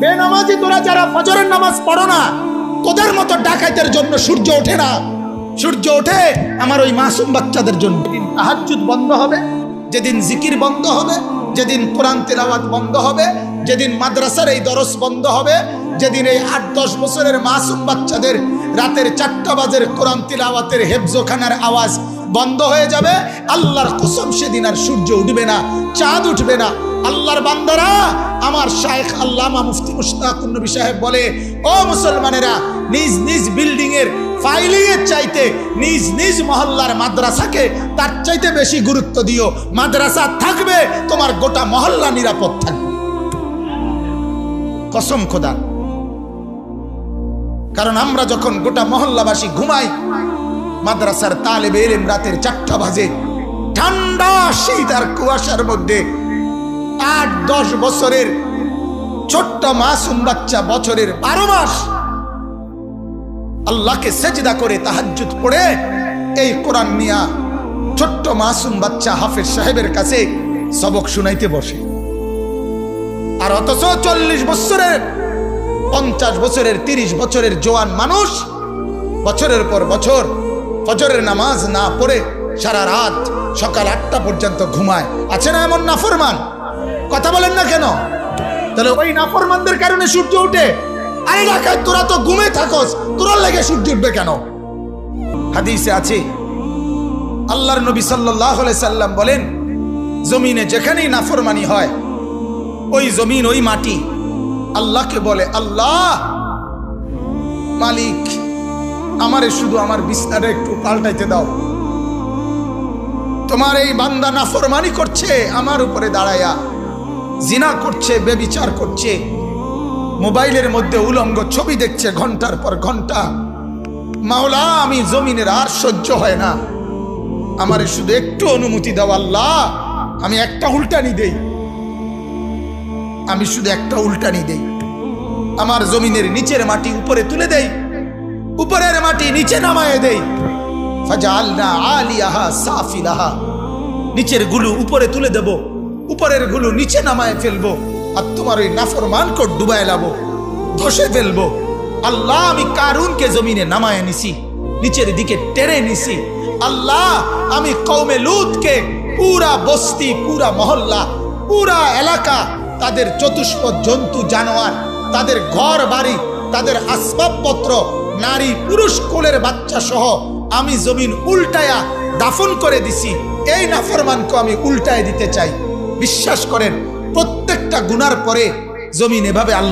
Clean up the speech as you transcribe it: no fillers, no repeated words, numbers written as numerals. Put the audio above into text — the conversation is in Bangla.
বেনামাজি তোরা যারা ফজরের নামাজ পড়ো না, তোদের মতো ডাকাইতের জন্য সূর্য ওঠে না। সূর্য ওঠে আমার ওই মাসুম বাচ্চাদের জন্য। যেদিন তাহাজ্জুদ বন্ধ হবে, যেদিন জিকির বন্ধ হবে, যেদিন কোরআন তিলাওয়াত বন্ধ হবে, যেদিন মাদ্রাসার এই দরস বন্ধ হবে, যেদিন এই 8-10 বছরের মাসুম বাচ্চাদের রাতের 4টা বাজের কোরআন তিলাওয়াতের হেফজোখানার আওয়াজ বন্ধ হয়ে যাবে, আল্লাহর কসম সেদিন আর সূর্য উঠবে না, চাঁদ উঠবে না। আল্লাহর বান্দারা, আমার শায়েখ আল্লামা মুফতি মুশতাকুন নবী সাহেব বলে, ও মুসলমানেরা, নিজ নিজ বিল্ডিং এর ফাইলিং এর চাইতে নিজ নিজ মহল্লার মাদ্রাসাকে তার চাইতে বেশি গুরুত্ব দিও। মাদ্রাসা থাকবে, তোমার গোটা মহল্লা নিরাপদ থাকবে, কসম খোদা। কারণ আমরা যখন গোটা মহল্লাবাসী ঘুমাই, মাদ্রাসার তালেবে ইলম রাতের 4টা বাজে, ঠান্ডা শীত আর কুয়াশার মধ্যে 8-10 বছরের ছোট্ট মাসুম বাচ্চা, বছরের 12 মাস আল্লাহকে সেজদা করে তাহাজ্জুদ পড়ে এই কোরআন নিয়া ছোট্ট মাসুম বাচ্চা হাফেজ সাহেবের কাছে সবক শুনাইতে বসে। আর অথচ 40 বছরের, 50 বছরের, 30 বছরের জোয়ান মানুষ বছরের পর বছর ফজরের নামাজ না পড়ে সারা রাত সকাল 8টা পর্যন্ত ঘুমায়। আছে না এমন নাফরমান? কথা বলেন না কেন? তাহলে ওই নাফরমানদের কারণে সূর্য উঠে। আরে ডাকাত, তোরা তো ঘুমে থাকস, তোর লেগে সূর্য উঠবে কেন? হাদিসে আছে, আল্লাহর নবী সাল্লাল্লাহু আলাইহি সাল্লাম বলেন, জমিনে যেখানেই নাফরমানি হয়, ওই জমিন, ওই মাটি আল্লাহকে বলে, আল্লাহ মালিক, আমারে শুধু আমার বিছনাটা একটু পাল্টাইতে দাও। তোমার এই বান্দা নাফরমানি করছে, আমার উপরে দাঁড়ায়া জিনা করছে, বেবিচার করছে, মোবাইলের মধ্যে উলঙ্গ ছবি দেখছে ঘন্টার পর ঘন্টা। মাওলা, আমি জমিনের আর সহ্য হয় না, আমারে শুধু একটু অনুমতি দাও আল্লাহ, আমি একটা উল্টানি দেই, আমি শুধু একটা উল্টানি দেই। আমার জমিনের নিচের মাটি উপরে তুলে দেই, উপরের মাটি নিচে নামায়ে দেই। ফাজআলনা আলিয়াহা সাফিলাহা, নিচের গুলো উপরে তুলে দেব, উপরের গুলো নিচে নামায়ে ফেলবো, আর তোমার ওই নাফরমানকে ডুবায় লাবো, ধসে ফেলবো। আল্লাহ, আমি কারুনকে জমিনে নামায়ে নিছি, নিচের দিকে টেনে নিছি। আল্লাহ, আমি কওমে লূতকে পুরা বস্তি, পুরা মহল্লা, পুরা এলাকা, তাদের চতুষ্পদ জন্তু জানোয়ার, তাদের ঘর বাড়ি, তাদের আসবাবপত্র, নারী পুরুষ কোলের বাচ্চা সহ আমি জমিন উল্টায়া দাফন করে দিছি। এই নাফরমানকে আমি উল্টায় দিতে চাই। বিশ্বাস করেন, প্রত্যেকটা গুনার পরে জমিন এভাবে আল্লাহ